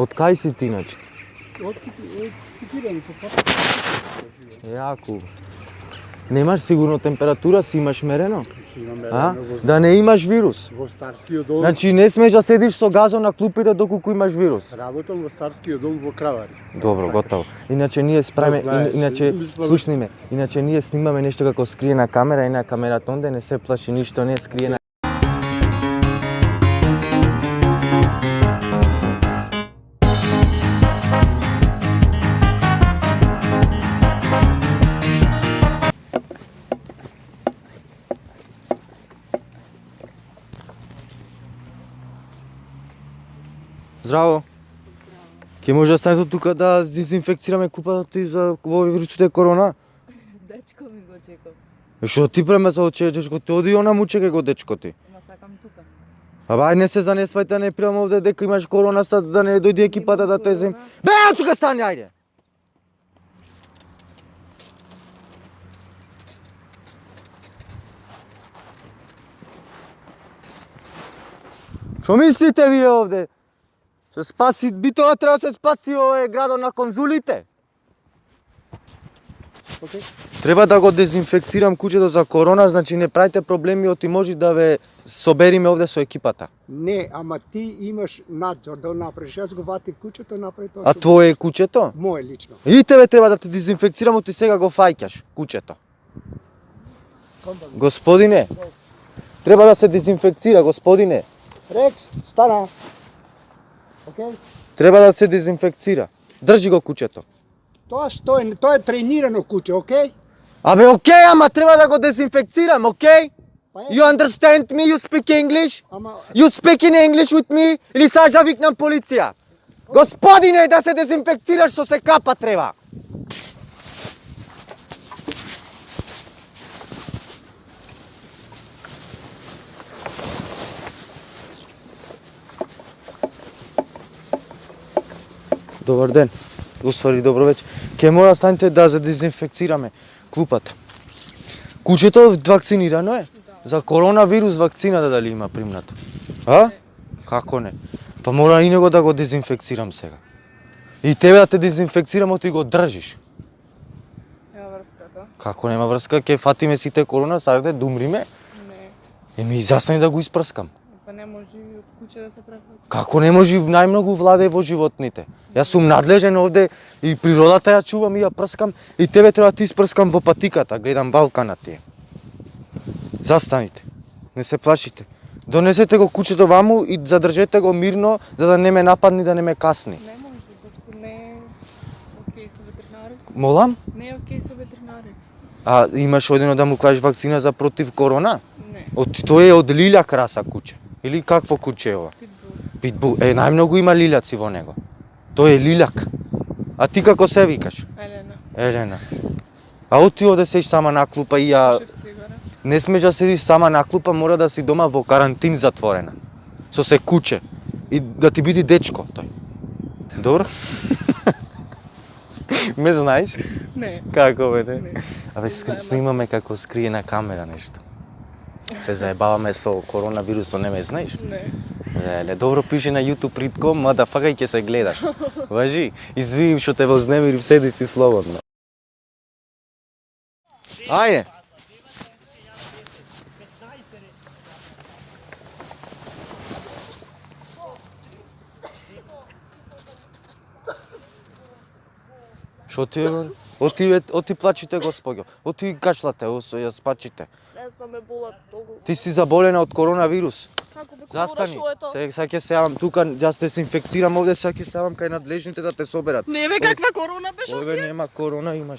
Од кај си ти иначе? Од Кипиран, по пат. Јако. Немаш сигурно температура, си имаш мерено? Имам А? мерено Да не имаш вирус. во старскиот дом. Значи не смеш да седиш со газо на клупите доколку имаш вирус. Работам во старскиот дом во Кравари. Добро, Сакаш. готово. Иначе ние справиме, знаеш, иначе мислам- слушни ме, иначе ние снимаме нешто како скриена камера и на камерата онде не се плаши ништо, не е скриена. Здраво. Ке може да стане тука да дезинфекцираме купата и за овој вирусот е корона? Дечко ми го чекам. Што ти премеса од дечко ти оди она му чекај го дечко ти. Ама сакам тука. Ај не се занесвај да не пријам овде дека имаш корона сад да не дојде екипата да те зем. Бе, тука стани ајде. Што мислите вие овде? Се спаси, би тоа треба да се спаси овој градот на конзулите. Океј. Треба да го дезинфекцирам куќето за корона, значи не правите проблеми, оти може да ве собериме овде со екипата. Не, ама ти имаш надзор да направиш. Јас го ватив куќето, направи тоа. А твое е куќето? Мое лично. И тебе треба да те дезинфекцирам, оти сега го фаќаш куќето. Господине, треба да се дезинфекцира, господине. Рекс, стана. Океј? Треба да се дезинфекцира. Држи го куќето. Тоа е тренирано куќе, океј? Абе, окей, ама треба да го дезинфекцирам, окей? Па е, You understand me? You speak English? ама You speak in English with me? Или сега ќе викнам полиција? Господине, да се дезинфекцираш со се капа треба. Добар ден. Уствари, добро вечер. Ке мора станете да се дезинфекцираме клупата. Куќето вакцинирано е? За коронавирус вакцината дали има примнато? А? Како не? Па мора и него да го дезинфекцирам сега. И тебе да те дезинфекцирам, ти го држиш. Нема врска, да? Како нема врска, ке фатиме сите корона, саде да умриме? Не. Еми застани да го испрскам. Па не може и од куќе да се префати. Како не може најмногу владе во животните? Јас сум надлежен овде и природата ја чувам и ја прскам и тебе треба да ти испрскам во патиката, гледам Балкана тие. Застаните. Не се плашите. Донесете го куќето ваму и задржете го мирно за да не ме нападни, да не ме касни. Не може, зашто не е окей со ветеринари. Молам? Не е окей со ветеринари. А имаш одено да му кажеш вакцина за против корона? Не. Тој е од лиљак раса куќе. Или какво куќе е ова? Питбул. Питбул. Најмногу има лиљаци во него. Тој е лиљак. А ти како се викаш? Елена. Елена. А оти овде седиш сама на клупа и ја... Шеф цигара. Не смеш да седиш сама на клупа, мора да си дома во карантин затворена. Со се куче. И да ти биде дечко тој. Добро? Ме знаеш? Не. Како бе, не? Не. Абе, Не знаем, снимаме како скриена камера нешто. Се заебаваме со коронавирусот, не ме знаеш? Не. Леле, добро пише на YouTube Ритком, мада факај ќе се гледаш. Важи, извиним што те вознемирив, седи си слободно. Ајде. Што ти е, бе? Оти плачите, господјо. Оти кашлате, ја спачите. Не знам, ме болат толку. Ти си заболена од коронавирус. Како бе, Застани. корона, шо е тоа? Сега ќе се јавам тука, јас те се инфекцирам овде, сега ќе се јавам кај надлежните да те соберат. Не бе, каква корона беше? Овде нема корона, имаш.